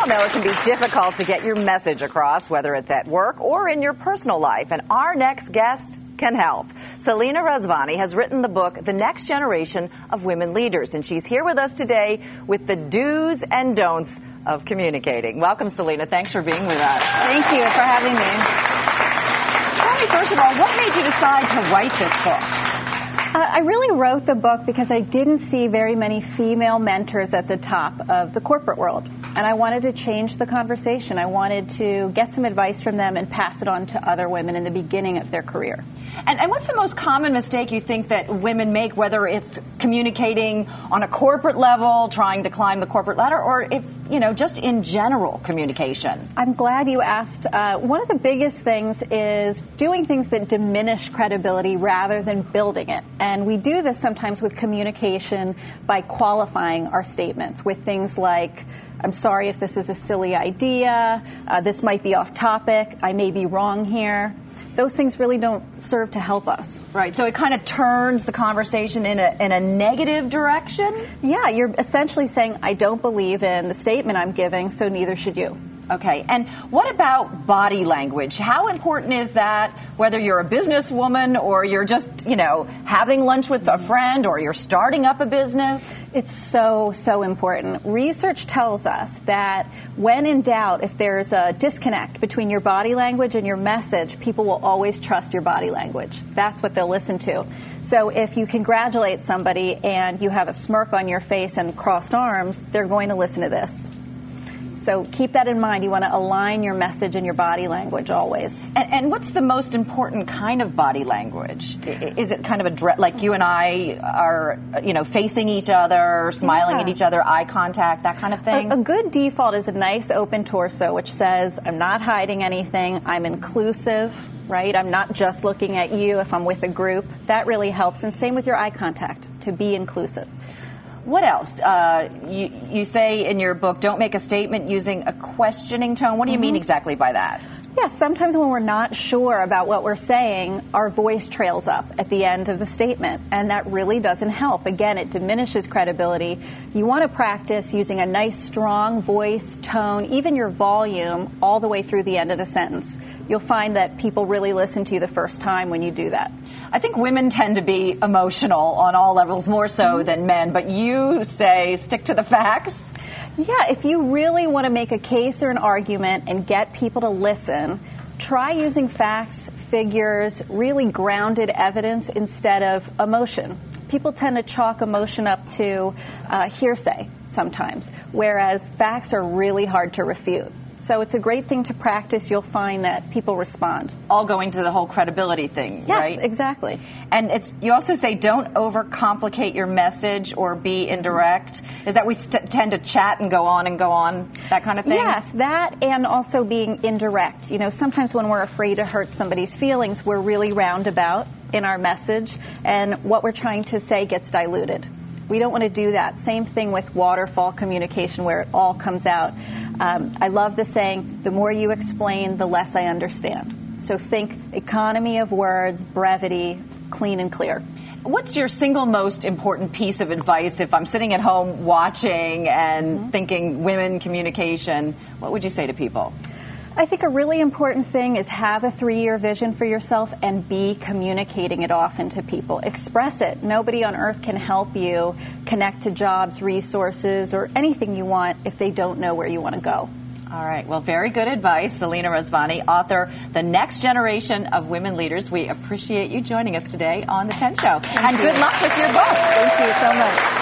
all know it can be difficult to get your message across, whether it's at work or in your personal life, and our next guest can help. Selena Razvani has written the book, The Next Generation of Women Leaders, and she's here with us today with the do's and don'ts of communicating. Welcome, Selena. Thanks for being with us. Thank you for having me. Tell me, first of all, what made you decide to write this book? I really wrote the book because I didn't see very many female mentors at the top of the corporate world. And I wanted to change the conversation. I wanted to get some advice from them and pass it on to other women in the beginning of their career. And what's the most common mistake you think that women make, whether it's communicating on a corporate level, trying to climb the corporate ladder, or if, just in general communication? I'm glad you asked. One of the biggest things is doing things that diminish credibility rather than building it. And we do this sometimes with communication by qualifying our statements with things like, I'm sorry if this is a silly idea, this might be off topic, I may be wrong here. Those things really don't serve to help us. Right, so it kind of turns the conversation in a negative direction? Yeah, you're essentially saying, I don't believe in the statement I'm giving, so neither should you. Okay, and what about body language? How important is that, whether you're a businesswoman or you're just, having lunch with a friend or you're starting up a business? It's so important. Research tells us that when in doubt, if there's a disconnect between your body language and your message, people will always trust your body language. That's what they'll listen to. So if you congratulate somebody and you have a smirk on your face and crossed arms, they're going to listen to this. So keep that in mind. You want to align your message and your body language always. And what's the most important kind of body language? Is it kind of like you and I are, facing each other, smiling at each other, eye contact, that kind of thing? A good default is a nice open torso, which says, I'm not hiding anything, I'm inclusive, right? I'm not just looking at you if I'm with a group. That really helps. And same with your eye contact, to be inclusive. What else? You say in your book, don't make a statement using a questioning tone. What do you mean exactly by that? Yeah, sometimes when we're not sure about what we're saying, our voice trails up at the end of the statement, and that really doesn't help. Again, it diminishes credibility. You want to practice using a nice, strong voice, tone, even your volume, all the way through the end of the sentence. You'll find that people really listen to you the first time when you do that. I think women tend to be emotional on all levels, more so than men, but you say stick to the facts. Yeah, if you really want to make a case or an argument and get people to listen, try using facts, figures, really grounded evidence instead of emotion. People tend to chalk emotion up to hearsay sometimes, whereas facts are really hard to refute. So it's a great thing to practice. You'll find that people respond. All going to the whole credibility thing, yes, right? Yes, exactly. And you also say don't overcomplicate your message or be indirect. Is that we tend to chat and go on, that kind of thing? Yes, that and also being indirect. Sometimes when we're afraid to hurt somebody's feelings, we're really roundabout in our message, and what we're trying to say gets diluted. We don't want to do that. Same thing with waterfall communication where it all comes out. I love the saying, the more you explain, the less I understand. So think economy of words, brevity, clean and clear. What's your single most important piece of advice if I'm sitting at home watching and thinking women communication? What would you say to people? I think a really important thing is have a 3-year vision for yourself and be communicating it often to people. Express it. Nobody on earth can help you connect to jobs, resources, or anything you want if they don't know where you want to go. All right. Well, very good advice. Selena Razvani, author, The Next Generation of Women Leaders. We appreciate you joining us today on The 10 Show. And good luck with your book. Thank you so much.